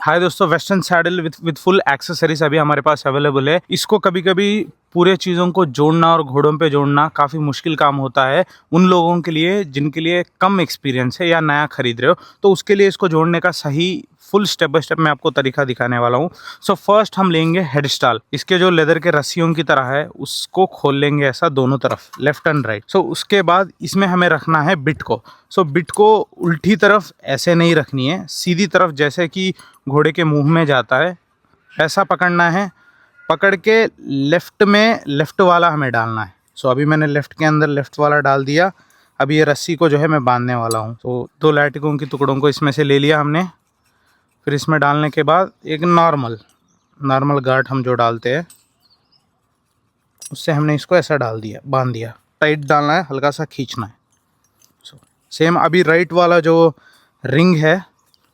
हाय दोस्तों, western saddle with full accessories अभी हमारे पास अवेलेबल है। इसको कभी कभी पूरे चीज़ों को जोड़ना और घोड़ों पे जोड़ना काफ़ी मुश्किल काम होता है उन लोगों के लिए जिनके लिए कम एक्सपीरियंस है या नया खरीद रहे हो, तो उसके लिए इसको जोड़ने का सही फुल स्टेप बाय स्टेप मैं आपको तरीका दिखाने वाला हूँ। सो फर्स्ट हम लेंगे हेड स्टाल। इसके जो लेदर के रस्सियों की तरह है उसको खोल लेंगे ऐसा दोनों तरफ, लेफ्ट एंड राइट। सो उसके बाद इसमें हमें रखना है बिट को। सो बिट को उल्टी तरफ ऐसे नहीं रखनी है, सीधी तरफ जैसे कि घोड़े के मुंह में जाता है ऐसा पकड़ना है। पकड़ के लेफ़्ट में लेफ़्ट वाला हमें डालना है। सो अभी मैंने लेफ़्ट के अंदर लेफ़्ट वाला डाल दिया। अभी ये रस्सी को जो है मैं बांधने वाला हूँ। तो 2 लाटिकों की टुकड़ों को इसमें से ले लिया हमने। फिर इसमें डालने के बाद एक नॉर्मल गार्ड हम जो डालते हैं उससे हमने इसको ऐसा डाल दिया, बांध दिया। टाइट डालना है, हल्का सा खींचना है। सो सेम अभी राइट वाला जो रिंग है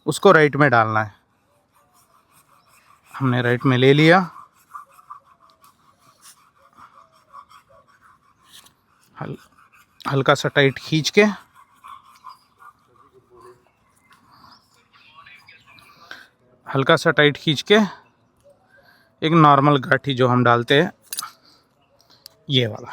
उसको राइट में डालना है। हमने राइट में ले लिया। हल्का सा टाइट खींच के एक नॉर्मल गाठी जो हम डालते हैं ये वाला।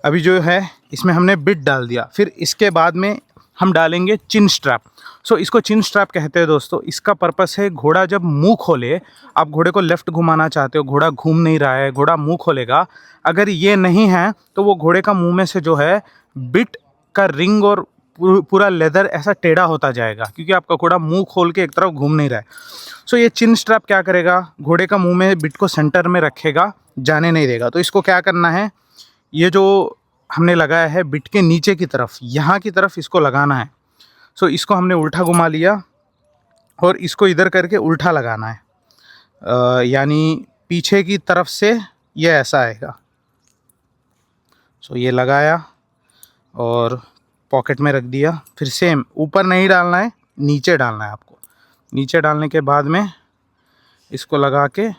अभी जो है इसमें हमने बिट डाल दिया। फिर इसके बाद में हम डालेंगे चिन स्ट्रैप। सो इसको चिन स्ट्रैप कहते हैं दोस्तों। इसका पर्पस है घोड़ा जब मुंह खोले, आप घोड़े को लेफ़्ट घुमाना चाहते हो, घोड़ा घूम नहीं रहा है, घोड़ा मुंह खोलेगा, अगर ये नहीं है तो वो घोड़े का मुंह में से जो है बिट का रिंग और पूरा लेदर ऐसा टेढ़ा होता जाएगा, क्योंकि आपका घोड़ा मुंह खोल के एक तरफ घूम नहीं रहा है। सो ये चिन स्ट्रैप क्या करेगा, घोड़े का मुंह में बिट को सेंटर में रखेगा, जाने नहीं देगा। तो इसको क्या करना है, ये जो हमने लगाया है बिट के नीचे की तरफ, यहाँ की तरफ इसको लगाना है। सो इसको हमने उल्टा घुमा लिया और इसको इधर करके उल्टा लगाना है, यानी पीछे की तरफ से ये ऐसा आएगा। सो ये लगाया और पॉकेट में रख दिया। फिर सेम ऊपर नहीं डालना है, नीचे डालना है आपको। नीचे डालने के बाद में इसको लगा के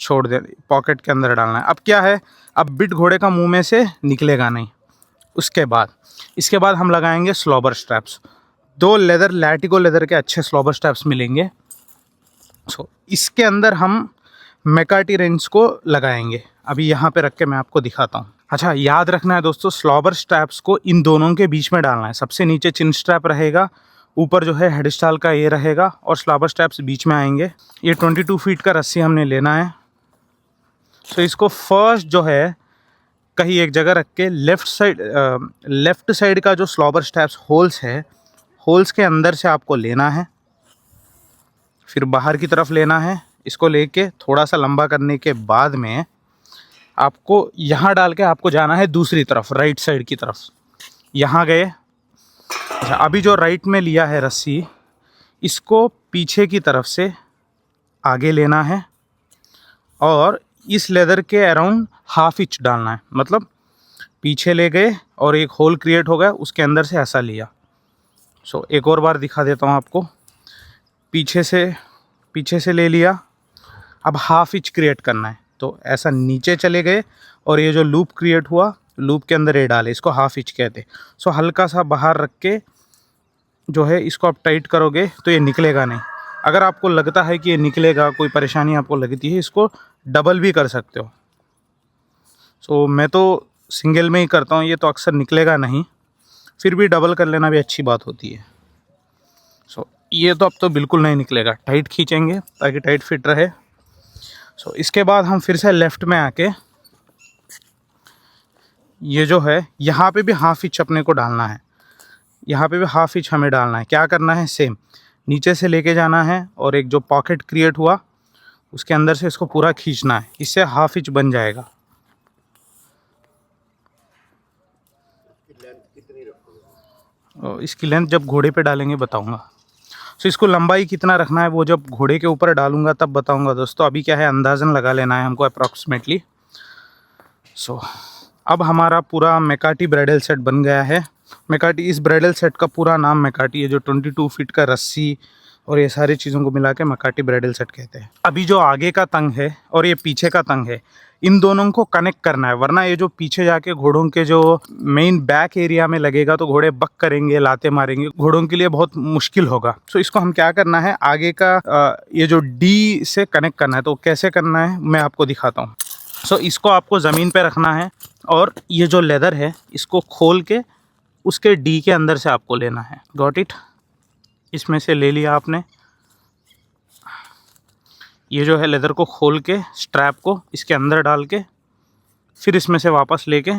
छोड़ दे, पॉकेट के अंदर डालना है। अब क्या है, अब बिट घोड़े का मुंह में से निकलेगा नहीं। इसके बाद हम लगाएंगे स्लॉबर स्ट्रैप्स। 2 लैटिगो लेदर के अच्छे स्लॉबर स्ट्रैप्स मिलेंगे। सो इसके अंदर हम मैकार्टी रेंज को लगाएंगे। अभी यहाँ पे रख के मैं आपको दिखाता हूँ। अच्छा, याद रखना है दोस्तों, स्लॉबर स्ट्रैप्स को इन दोनों के बीच में डालना है। सबसे नीचे चिन स्ट्रैप रहेगा, ऊपर जो है हेड स्टाल का ये रहेगा और स्लॉबर स्ट्रैप्स बीच में आएंगे। ये 22 फीट का रस्सी हमने लेना है। सो इसको फर्स्ट जो है कहीं एक जगह रख के लेफ़्ट साइड का जो स्लॉबर स्ट्रैप्स होल्स है, होल्स के अंदर से आपको लेना है। फिर बाहर की तरफ लेना है। इसको लेके थोड़ा सा लंबा करने के बाद में आपको यहाँ डाल के आपको जाना है दूसरी तरफ, राइट साइड की तरफ। यहाँ गए। अच्छा, अभी जो राइट में लिया है रस्सी, इसको पीछे की तरफ से आगे लेना है और इस लेदर के अराउंड ½ इंच डालना है। मतलब पीछे ले गए और एक होल क्रिएट हो गया, उसके अंदर से ऐसा लिया। सो एक और बार दिखा देता हूँ आपको। पीछे से ले लिया। अब ½ इंच क्रिएट करना है, तो ऐसा नीचे चले गए और ये जो लूप क्रिएट हुआ, लूप के अंदर ये डाले, इसको ½ इंच कहते हैं। सो हल्का सा बाहर रख के जो है इसको आप टाइट करोगे तो ये निकलेगा नहीं। अगर आपको लगता है कि ये निकलेगा, कोई परेशानी आपको लगती है, इसको डबल भी कर सकते हो। सो मैं तो सिंगल में ही करता हूँ, ये तो अक्सर निकलेगा नहीं, फिर भी डबल कर लेना भी अच्छी बात होती है। सो ये तो अब तो बिल्कुल नहीं निकलेगा, टाइट खींचेंगे ताकि टाइट फिट रहे। सो इसके बाद हम फिर से लेफ़्ट में आके ये जो है यहाँ पे भी ½ इंच अपने को डालना है। यहाँ पे भी ½ इंच हमें डालना है। क्या करना है, सेम नीचे से लेके जाना है और एक जो पॉकेट क्रिएट हुआ उसके अंदर से इसको पूरा खींचना है, इससे ½ इंच बन जाएगा। और इसकी लेंथ जब घोड़े पे डालेंगे बताऊंगा। सो इसको लंबाई कितना रखना है वो जब घोड़े के ऊपर डालूंगा तब बताऊंगा दोस्तों। अभी क्या है, अंदाज़न लगा लेना है हमको अप्रॉक्सीमेटली। सो अब हमारा पूरा मैकार्टी ब्राइडल सेट बन गया है। मैकार्टी, इस ब्राइडल सेट का पूरा नाम मैकार्टी है। जो 22 फीट का रस्सी और ये सारी चीज़ों को मिला के मैकार्टी ब्राइडल सेट कहते हैं। अभी जो आगे का तंग है और ये पीछे का तंग है, इन दोनों को कनेक्ट करना है, वरना ये जो पीछे जाके घोड़ों के जो मेन बैक एरिया में लगेगा तो घोड़े बक करेंगे, लाते मारेंगे, घोड़ों के लिए बहुत मुश्किल होगा। सो इसको हम क्या करना है, आगे का ये जो डी से कनेक्ट करना है। तो कैसे करना है मैं आपको दिखाता हूँ। सो इसको आपको ज़मीन पे रखना है और ये जो लेदर है इसको खोल के उसके डी के अंदर से आपको लेना है। Got it? इसमें से ले लिया आपने। ये जो है लेदर को खोल के स्ट्रैप को इसके अंदर डाल के फिर इसमें से वापस लेके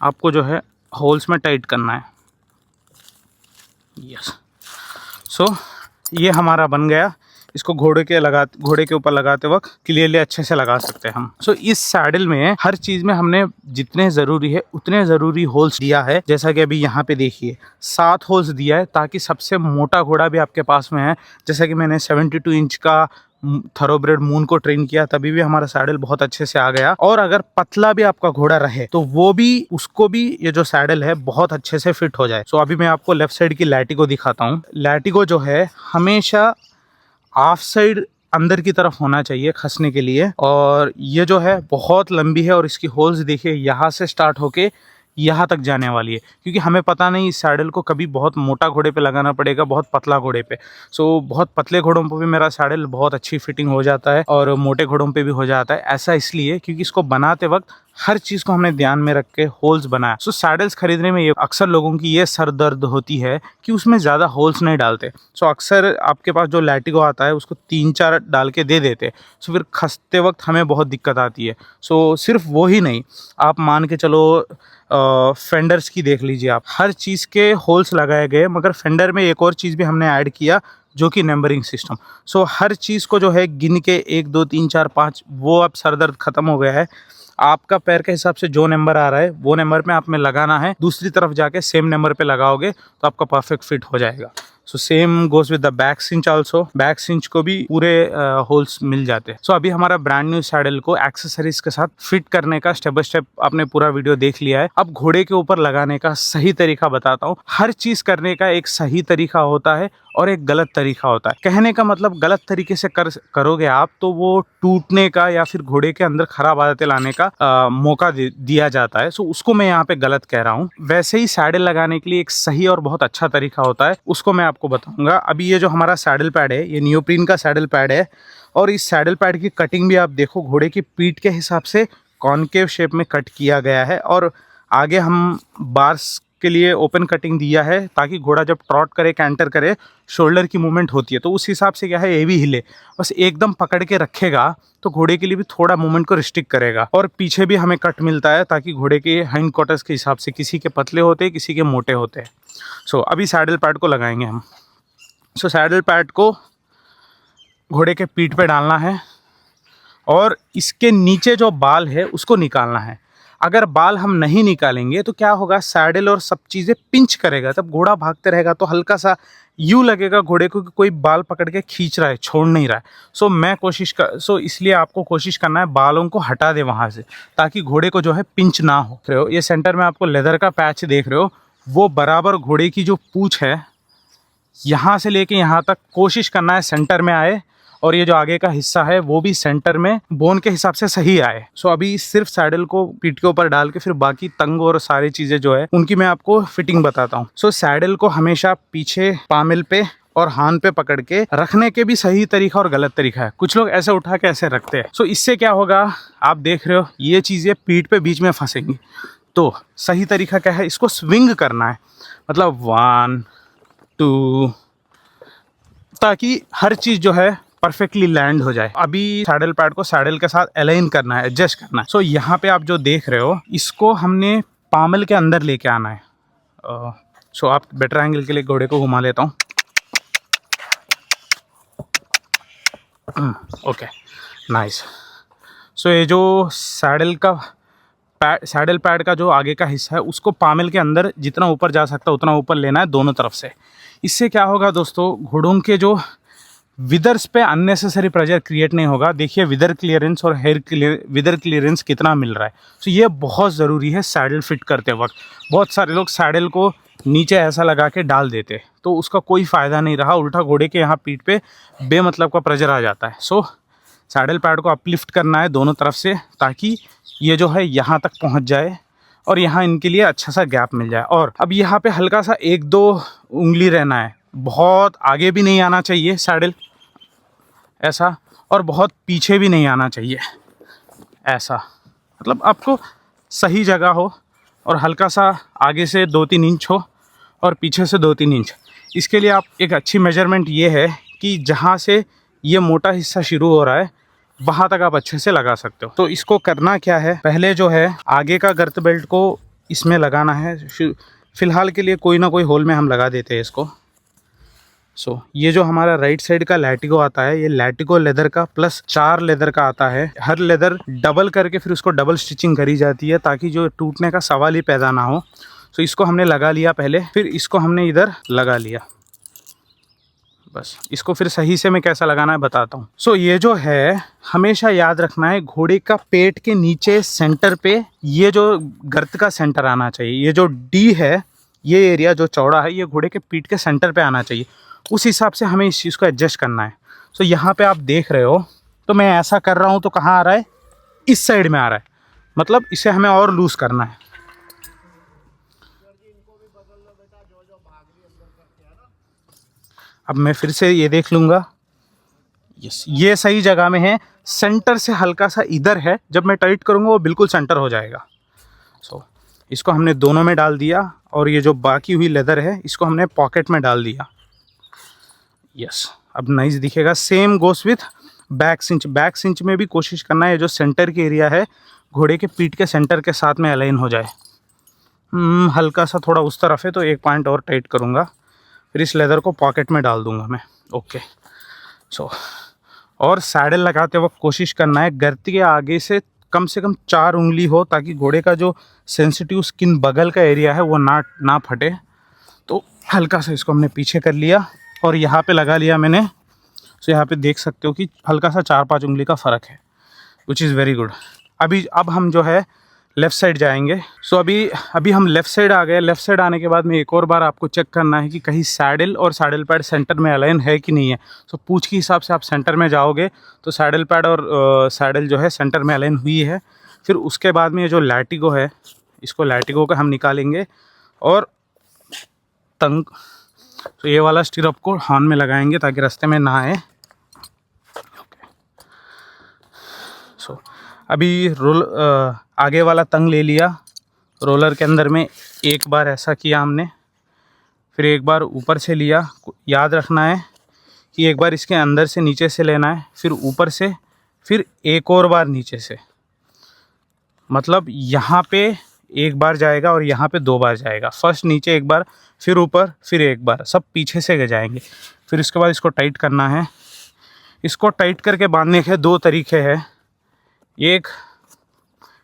आपको जो है होल्स में टाइट करना है। यस। सो ये हमारा बन गया। इसको घोड़े के ऊपर लगाते वक्त क्लियरली अच्छे से लगा सकते हैं हम। सो इस सैडल में हर चीज़ में हमने जितने ज़रूरी है उतने ज़रूरी होल्स दिया है। जैसा कि अभी यहाँ पे देखिए 7 होल्स दिया है, ताकि सबसे मोटा घोड़ा भी आपके पास में है। जैसा कि मैंने 72 इंच का थरोब्रेड मून को ट्रेन किया, तभी भी हमारा सैडल बहुत अच्छे से आ गया। और अगर पतला भी आपका घोड़ा रहे तो वो भी उसको भी ये जो सैडल है बहुत अच्छे से फिट हो जाए। सो अभी मैं आपको लेफ्ट साइड की लैटिगो दिखाता हूँ। लैटिगो जो है हमेशा ऑफ साइड अंदर की तरफ होना चाहिए खसने के लिए, और ये जो है बहुत लंबी है और इसकी होल्स देखिए यहाँ से स्टार्ट होके यहाँ तक जाने वाली है। क्योंकि हमें पता नहीं इस सैडल को कभी बहुत मोटा घोड़े पे लगाना पड़ेगा, बहुत पतला घोड़े पे। सो बहुत पतले घोड़ों पे भी मेरा सैडल बहुत अच्छी फिटिंग हो जाता है और मोटे घोड़ों पे भी हो जाता है। ऐसा इसलिए क्योंकि इसको बनाते वक्त हर चीज़ को हमने ध्यान में रख के होल्स बनाया। सो सैडल्स खरीदने में ये अक्सर लोगों की ये सर दर्द होती है कि उसमें ज़्यादा होल्स नहीं डालते। सो अक्सर आपके पास जो लैटिगो आता है उसको 3-4 डाल के दे देते। सो फिर खसते वक्त हमें बहुत दिक्कत आती है। सो सिर्फ वो ही नहीं, आप मान के चलो फेंडर्स की देख लीजिए आप, हर चीज़ के होल्स लगाए गए, मगर फेंडर में एक और चीज़ भी हमने ऐड किया जो कि नंबरिंग सिस्टम। सो हर चीज़ को जो है गिन के 1 2 3 4 5, वो अब सर दर्द खत्म हो गया है। आपका पैर के हिसाब से जो नंबर आ रहा है वो नंबर पे आप में लगाना है, दूसरी तरफ जाके सेम नंबर पे लगाओगे तो आपका परफेक्ट फिट हो जाएगा। So same goes with the back cinch also, back cinch को भी पूरे होल्स मिल जाते हैं। सो अभी हमारा ब्रांड न्यू सैडल को एक्सेसरीज के साथ फिट करने का स्टेप बाय स्टेप आपने पूरा वीडियो देख लिया है। अब घोड़े के ऊपर लगाने का सही तरीका बताता हूँ। हर चीज करने का एक सही तरीका होता है और एक गलत तरीका होता है। कहने का मतलब गलत तरीके से करोगे आप तो वो टूटने का या फिर घोड़े के अंदर खराब आदतें लाने का मौका दिया जाता है। सो उसको मैं यहाँ पे गलत कह रहा हूँ। वैसे ही सैडल लगाने के लिए एक सही और बहुत अच्छा तरीका होता है, उसको मैं आपको बताऊंगा। अभी ये जो हमारा सैडल पैड है ये नियोप्रीन का सैडल पैड है, और इस सैडल पैड की कटिंग भी आप देखो घोड़े की पीठ के हिसाब से कॉनकेव शेप में कट किया गया है, और आगे हम बार्स के लिए ओपन कटिंग दिया है ताकि घोड़ा जब ट्रॉट करे, कैंटर करे, शोल्डर की मूवमेंट होती है तो उस हिसाब से क्या है ये भी हिले। बस एकदम पकड़ के रखेगा तो घोड़े के लिए भी थोड़ा मूवमेंट को रिस्ट्रिक्ट करेगा। और पीछे भी हमें कट मिलता है ताकि घोड़े के हाइंड क्वार्टर्स के हिसाब से, किसी के पतले होते हैं किसी के मोटे होते हैं। सो अभी सैडल पैड को लगाएंगे हम। सो सैडल पैड को घोड़े के पीठ पे डालना है और इसके नीचे जो बाल है उसको निकालना है। अगर बाल हम नहीं निकालेंगे तो क्या होगा, सैडल और सब चीज़ें पिंच करेगा, तब घोड़ा भागते रहेगा तो हल्का सा यूँ लगेगा घोड़े को कि कोई बाल पकड़ के खींच रहा है, छोड़ नहीं रहा है। सो इसलिए आपको कोशिश करना है बालों को हटा दे वहाँ से, ताकि घोड़े को जो है पिंच ना हो। ये सेंटर में आपको लेदर का पैच देख रहे हो, वो बराबर घोड़े की जो पूँछ है यहाँ से लेके यहाँ तक कोशिश करना है सेंटर में आए, और ये जो आगे का हिस्सा है वो भी सेंटर में बोन के हिसाब से सही आए। सो अभी सिर्फ सैडल को पीठ के ऊपर डाल के फिर बाकी तंग और सारी चीज़ें जो है उनकी मैं आपको फिटिंग बताता हूँ। सो सैडल को हमेशा पीछे पामिल पे और हान पे पकड़ के रखने के भी सही तरीका और गलत तरीका है। कुछ लोग ऐसे उठा के ऐसे रखते हैं। सो इससे क्या होगा, आप देख रहे हो ये चीज़ें पीठ पे बीच में फंसेंगी। तो सही तरीका क्या है, इसको स्विंग करना है, मतलब 1 2, ताकि हर चीज़ जो है परफेक्टली लैंड हो जाए। अभी सैडल पैड को सैडल के साथ अलाइन करना है, एडजस्ट करना है। सो यहाँ पे आप जो देख रहे हो इसको हमने पामल के अंदर लेके आना है। सो आप बेटर एंगल के लिए घोड़े को घुमा लेता हूँ। Okay, nice. सो ये जो सैडल पैड का जो आगे का हिस्सा है उसको पामल के अंदर जितना ऊपर जा सकता है उतना ऊपर लेना है दोनों तरफ से। इससे क्या होगा दोस्तों, घोड़ों के जो विदर्स पे अननेसेसरी प्रेशर क्रिएट नहीं होगा। देखिए विदर क्लियरेंस और विदर क्लियरेंस कितना मिल रहा है। तो ये बहुत ज़रूरी है सैडल फिट करते वक्त। बहुत सारे लोग सैडल को नीचे ऐसा लगा के डाल देते तो उसका कोई फ़ायदा नहीं रहा, उल्टा घोड़े के यहाँ पीठ पे बेमतलब का प्रेशर आ जाता है। सो सैडल पैड को अपलिफ्ट करना है दोनों तरफ से, ताकि ये जो है यहाँ तक पहुँच जाए और यहाँ इनके लिए अच्छा सा गैप मिल जाए। और अब यहाँ पे हल्का सा 1-2 उंगली रहना है, बहुत आगे भी नहीं आना चाहिए सैडल ऐसा, और बहुत पीछे भी नहीं आना चाहिए ऐसा। मतलब आपको सही जगह हो और हल्का सा आगे से 2-3 इंच हो और पीछे से 2-3 इंच। इसके लिए आप एक अच्छी मेजरमेंट ये है कि जहाँ से ये मोटा हिस्सा शुरू हो रहा है वहाँ तक आप अच्छे से लगा सकते हो। तो इसको करना क्या है, पहले जो है आगे का गर्त बेल्ट को इसमें लगाना है। फ़िलहाल के लिए कोई ना कोई होल में हम लगा देते हैं इसको। ये जो हमारा राइट साइड का लैटिगो आता है, ये लैटिगो लेदर का प्लस 4 लेदर का आता है। हर लेदर डबल करके फिर उसको डबल स्टिचिंग करी जाती है, ताकि जो टूटने का सवाल ही पैदा ना हो। इसको हमने लगा लिया पहले, फिर इसको हमने इधर लगा लिया। बस इसको फिर सही से मैं कैसा लगाना है बताता हूँ। ये जो है हमेशा याद रखना है, घोड़े का पेट के नीचे सेंटर पे ये जो गर्त का सेंटर आना चाहिए। ये जो डी है, ये एरिया जो चौड़ा है, ये घोड़े के पीठ के सेंटर पे आना चाहिए। उस हिसाब से हमें इस चीज़ को एडजस्ट करना है। यहाँ पे आप देख रहे हो, तो मैं ऐसा कर रहा हूँ तो कहाँ आ रहा है, इस साइड में आ रहा है। मतलब इसे हमें और लूज़ करना है। अब मैं फिर से ये देख लूँगा, यस ये सही जगह में है। सेंटर से हल्का सा इधर है, जब मैं टाइट करूँगा वो बिल्कुल सेंटर हो जाएगा। इसको हमने दोनों में डाल दिया और ये जो बाकी हुई लेदर है इसको हमने पॉकेट में डाल दिया। यस अब नाइस दिखेगा। Same goes with back cinch. Back cinch में भी कोशिश करना है जो सेंटर की एरिया है घोड़े के पीठ के सेंटर के साथ में अलाइन हो जाए। हल्का सा थोड़ा उस तरफ है तो 1 पॉइंट और टाइट करूँगा, फिर इस लेदर को पॉकेट में डाल दूँगा मैं। ओके और सैडल लगाते वक्त कोशिश करना है गर्ती के आगे से कम 4 उंगली हो, ताकि घोड़े का जो सेंसिटिव स्किन बगल का एरिया है वो ना फटे। तो हल्का सा इसको हमने पीछे कर लिया और यहाँ पे लगा लिया मैंने। यहाँ पे देख सकते हो कि हल्का सा 4-5 उंगली का फ़र्क है, विच इज़ वेरी गुड। अब हम जो है लेफ़्ट साइड जाएंगे। अभी हम लेफ़्ट साइड आ गए। लेफ़्ट साइड आने के बाद में एक और बार आपको चेक करना है कि कहीं सैडल और सैडल पैड सेंटर में अलाइन है कि नहीं है। पूँछ के हिसाब से आप सेंटर में जाओगे तो सैडल पैड और सैडल जो है सेंटर में अलाइन हुई है। फिर उसके बाद में ये जो लैटिगो है, इसको लैटिगो का हम निकालेंगे और तंग ये वाला स्टिरअप को हॉर्न में लगाएंगे ताकि रास्ते में ना आए। अभी आगे वाला तंग ले लिया, रोलर के अंदर में एक बार ऐसा किया हमने, फिर एक बार ऊपर से लिया। याद रखना है कि एक बार इसके अंदर से नीचे से लेना है, फिर ऊपर से, फिर एक और बार नीचे से। मतलब यहाँ पे एक बार जाएगा और यहाँ पे 2 बार जाएगा। फर्स्ट नीचे एक बार, फिर ऊपर, फिर एक बार, सब पीछे से जाएंगे। फिर इसके बाद इसको टाइट करना है। इसको टाइट करके बांधने के 2 तरीके हैं। एक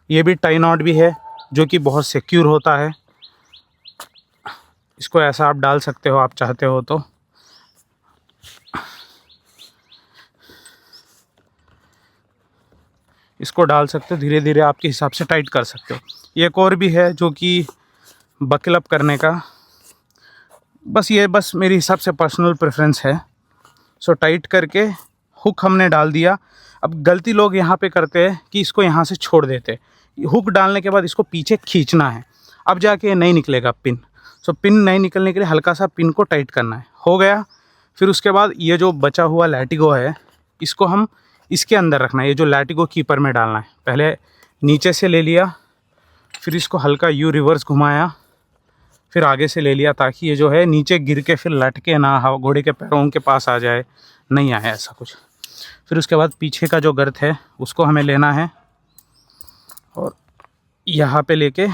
ये भी टाई नॉट भी है जो कि बहुत सिक्योर होता है। इसको ऐसा आप डाल सकते हो, आप चाहते हो तो। इसको डाल सकते हो, धीरे धीरे आपके हिसाब से टाइट कर सकते हो। एक और भी है जो कि बकल अप करने का, बस मेरे हिसाब से पर्सनल प्रेफरेंस है। टाइट करके हुक हमने डाल दिया। अब गलती लोग यहाँ पे करते हैं कि इसको यहाँ से छोड़ देते। हुक डालने के बाद इसको पीछे खींचना है, अब जाके नहीं निकलेगा पिन। पिन नहीं निकलने के लिए हल्का सा पिन को टाइट करना है। हो गया। फिर उसके बाद ये जो बचा हुआ लैटिगो है इसको हम इसके अंदर रखना है। ये जो लैटिगो कीपर में डालना है। पहले नीचे से ले लिया, फिर इसको हल्का यू रिवर्स घुमाया, फिर आगे से ले लिया ताकि ये जो है नीचे गिर के फिर लटके ना, घोड़े के पैरों के पास आ जाए, नहीं आए ऐसा कुछ। फिर उसके बाद पीछे का जो गर्त है उसको हमें लेना है और यहाँ पे लेके,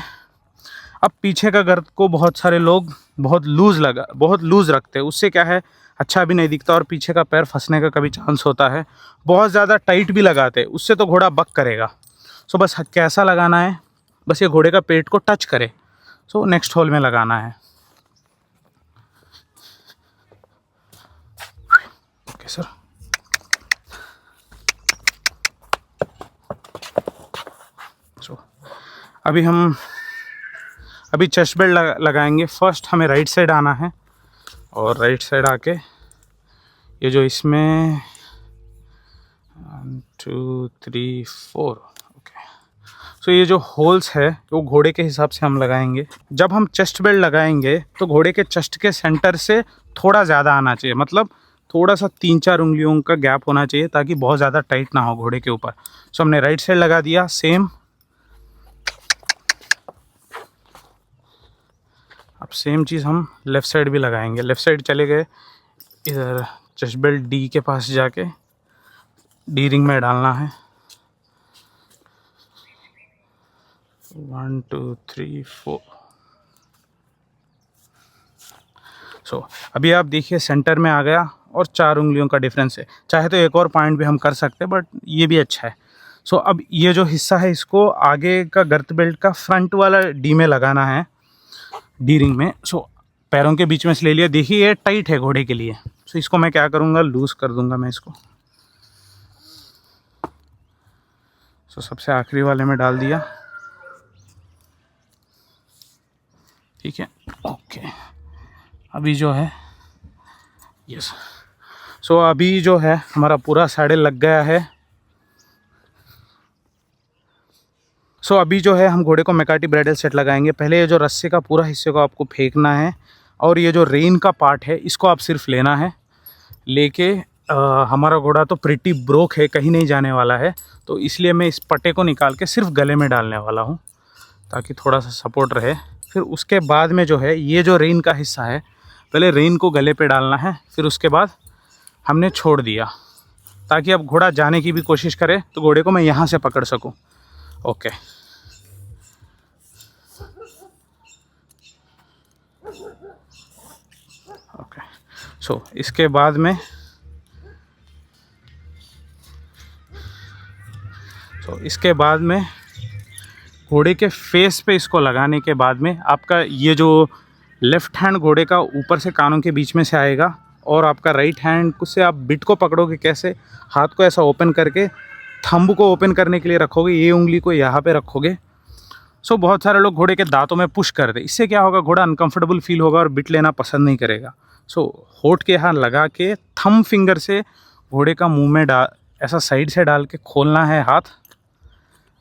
अब पीछे का गर्त को बहुत सारे लोग बहुत लूज़ रखते हैं। उससे क्या है, अच्छा भी नहीं दिखता और पीछे का पैर फंसने का कभी चांस होता है। बहुत ज़्यादा टाइट भी लगाते हैं, उससे तो घोड़ा बक करेगा। बस कैसा लगाना है, बस ये घोड़े का पेट को टच करे। नेक्स्ट होल में लगाना है। Okay sir. अभी चेस्ट बेल्ट लगाएंगे। फर्स्ट हमें राइट साइड आना है और राइट साइड आके ये जो इसमें 2 3 4। ओके, सो ये जो होल्स है वो घोड़े के हिसाब से हम लगाएंगे। जब हम चेस्ट बेल्ट लगाएंगे तो घोड़े के चेस्ट के सेंटर से थोड़ा ज़्यादा आना चाहिए, मतलब थोड़ा सा 3-4 उंगलियों का गैप होना चाहिए ताकि बहुत ज़्यादा टाइट ना हो घोड़े के ऊपर। सो हमने राइट साइड लगा दिया सेम। अब सेम चीज़ हम लेफ़्ट साइड भी लगाएंगे। लेफ़्ट साइड चले गए, इधर चेस्ट बेल्ट डी के पास जाके डी रिंग में डालना है। 1 2 3 4। सो अभी आप देखिए सेंटर में आ गया और 4 उंगलियों का डिफरेंस है। चाहे तो एक और पॉइंट भी हम कर सकते हैं, बट ये भी अच्छा है। सो अब ये जो हिस्सा है इसको आगे का गर्त बेल्ट का फ्रंट वाला डी में लगाना है, डी रिंग में। सो पैरों के बीच में से ले लिया। देखिए ये टाइट है घोड़े के लिए। सो इसको मैं क्या करूँगा, लूज़ कर दूँगा मैं इसको। सो सबसे आखिरी वाले में डाल दिया, ठीक है। ओके, अभी जो है यस, सो अभी जो है हमारा पूरा सैडल लग गया है। सो अभी जो है हम घोड़े को मैकार्टी ब्राइडल सेट लगाएंगे। पहले ये जो रस्से का पूरा हिस्से को आपको फेंकना है और ये जो रेन का पार्ट है इसको आप सिर्फ लेना है। लेके हमारा घोड़ा तो प्रिटी ब्रोक है, कहीं नहीं जाने वाला है, तो इसलिए मैं इस पट्टे को निकाल के सिर्फ गले में डालने वाला हूँ ताकि थोड़ा सा सपोर्ट रहे। फिर उसके बाद में जो है ये जो रेन का हिस्सा है, पहले रेन को गले पे डालना है, फिर उसके बाद हमने छोड़ दिया ताकि अब घोड़ा जाने की भी कोशिश करे तो घोड़े को मैं यहाँ से पकड़ सकूँ। Okay, okay. सो इसके बाद में घोड़े के फेस पे इसको लगाने के बाद में आपका ये जो लेफ़्ट हैंड घोड़े का ऊपर से कानों के बीच में से आएगा और आपका राइट हैंड से आप बिट को पकड़ोगे कैसे, हाथ को ऐसा ओपन करके थंब को ओपन करने के लिए रखोगे, ये उंगली को यहाँ पे रखोगे। सो बहुत सारे लोग घोड़े के दांतों में पुश कर दे, इससे क्या होगा, घोड़ा अनकंफर्टेबल फील होगा और बिट लेना पसंद नहीं करेगा। सो होठ के यहाँ लगा के थंब फिंगर से घोड़े का मुंह में ऐसा साइड से डाल के खोलना है हाथ,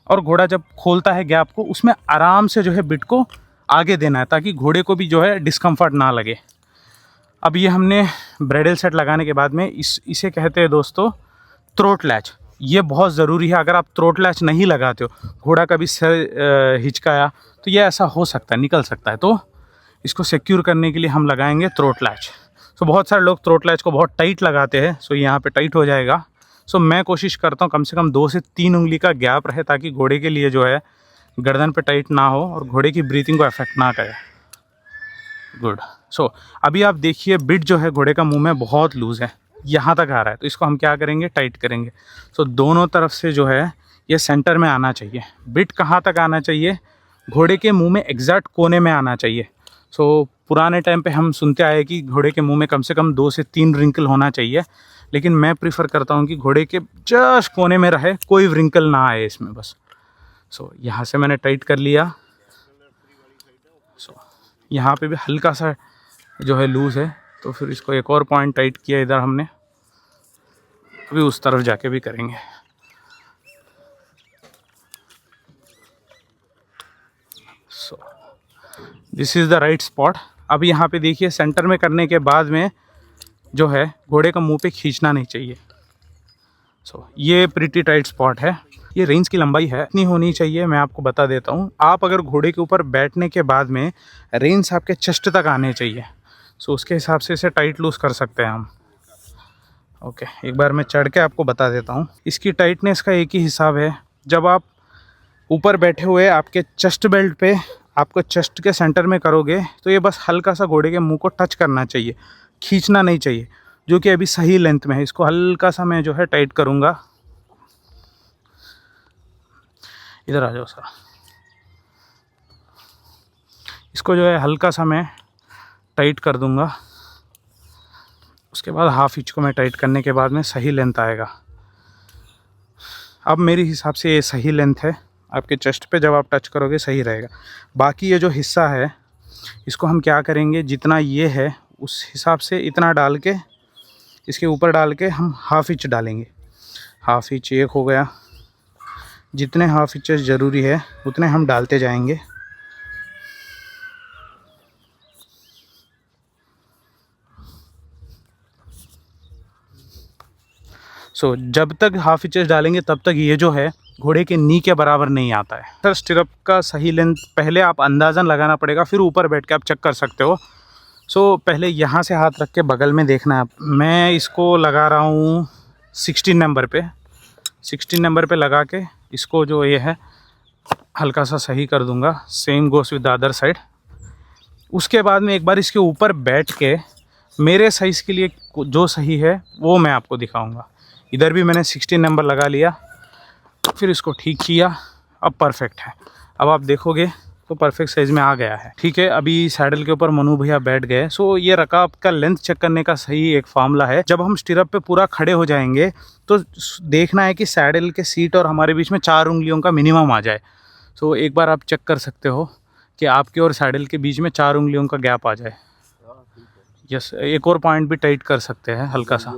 और घोड़ा जब खोलता है गैप को उसमें आराम से जो है बिट को आगे देना है ताकि घोड़े को भी जो है डिस्कम्फर्ट ना लगे। अब ये हमने ब्राइडल सेट लगाने के बाद में इसे कहते हैं दोस्तों थ्रोट लैच। ये बहुत ज़रूरी है। अगर आप थ्रोट लैच नहीं लगाते हो, घोड़ा कभी सर हिचकाया तो ये ऐसा हो सकता है, निकल सकता है, तो इसको सिक्योर करने के लिए हम लगाएंगे थ्रोट लैच। सो बहुत सारे लोग थ्रोट लैच को बहुत टाइट लगाते हैं, सो यहाँ पे टाइट हो जाएगा। सो मैं कोशिश करता हूँ कम से कम 2 से 3 उंगली का गैप रहे ताकि घोड़े के लिए जो है गर्दन पे टाइट ना हो और घोड़े की ब्रीथिंग को अफेक्ट ना करे। गुड। सो अभी आप देखिए बिट जो है घोड़े का मुंह में बहुत लूज़ है, यहाँ तक आ रहा है, तो इसको हम क्या करेंगे, टाइट करेंगे। सो दोनों तरफ से जो है ये सेंटर में आना चाहिए। बिट कहाँ तक आना चाहिए, घोड़े के मुंह में एग्जैक्ट कोने में आना चाहिए। सो पुराने टाइम पे हम सुनते आए कि घोड़े के मुंह में कम से कम 2 से 3 रिंकल होना चाहिए, लेकिन मैं प्रीफर करता हूँ कि घोड़े के जस्ट कोने में रहे, कोई रिंकल ना आए इसमें बस। सो यहाँ से मैंने टाइट कर लिया। सो यहाँ पे भी हल्का सा जो है लूज़ है, तो फिर इसको एक और पॉइंट टाइट किया इधर हमने, अभी उस तरफ जाके भी करेंगे। So this is the right spot. अब यहाँ पे देखिए सेंटर में करने के बाद में जो है घोड़े का मुंह पे खींचना नहीं चाहिए। सो ये प्रिटी टाइट स्पॉट है। ये रेंज की लंबाई है इतनी होनी चाहिए, मैं आपको बता देता हूँ। आप अगर घोड़े के ऊपर बैठने के बाद में रेंज आपके चेस्ट तक आने चाहिए, सो उसके हिसाब से इसे टाइट लूज़ कर सकते हैं हम। ओके, एक बार मैं चढ़ के आपको बता देता हूँ। इसकी टाइटनेस का एक ही हिसाब है, जब आप ऊपर बैठे हुए आपके चेस्ट बेल्ट पे आपको चेस्ट के सेंटर में करोगे तो ये बस हल्का सा घोड़े के मुंह को टच करना चाहिए, खींचना नहीं चाहिए, जो कि अभी सही लेंथ में है। इसको हल्का सा मैं जो है टाइट करूँगा। इधर आ जाओ सर। इसको जो है हल्का सा मैं टाइट कर दूँगा। उसके बाद हाफ इंच को मैं टाइट करने के बाद में सही लेंथ आएगा। अब मेरे हिसाब से ये सही लेंथ है, आपके चेस्ट पे जब आप टच करोगे सही रहेगा। बाकी ये जो हिस्सा है इसको हम क्या करेंगे, जितना ये है उस हिसाब से इतना डाल के इसके ऊपर डाल के हम हाफ इंच डालेंगे हाफ इंच एक हो गया। जितने हाफ इंचेस ज़रूरी है उतने हम डालते जाएंगे। सो जब तक हाफ इंचेस डालेंगे तब तक ये जो है घोड़े के नी के बराबर नहीं आता है। सर स्टिरअप का सही लेंथ पहले आप अंदाज़न लगाना पड़ेगा, फिर ऊपर बैठ के आप चेक कर सकते हो। सो पहले यहाँ से हाथ रख के बगल में देखना है। मैं इसको लगा रहा हूँ 16 नंबर पे। 16 नंबर पे लगा के इसको जो ये है हल्का सा सही कर दूंगा। Same goes with the other side. उसके बाद में एक बार इसके ऊपर बैठ के मेरे साइज़ के लिए जो सही है वो मैं आपको दिखाऊंगा। इधर भी मैंने 16 नंबर लगा लिया, फिर इसको ठीक किया। अब परफेक्ट है। अब आप देखोगे तो परफेक्ट साइज़ में आ गया है। ठीक है, अभी सैडल के ऊपर मनु भैया बैठ गए। सो ये रकाब का लेंथ चेक करने का सही एक फार्मूला है। जब हम स्टिरअप पे पूरा खड़े हो जाएंगे तो देखना है कि सैडल के सीट और हमारे बीच में 4 उंगलियों का मिनिमम आ जाए। सो एक बार आप चेक कर सकते हो कि आपके और सैडल के बीच में 4 उंगलियों का गैप आ जाए। यस, एक और पॉइंट भी टाइट कर सकते हैं हल्का सा।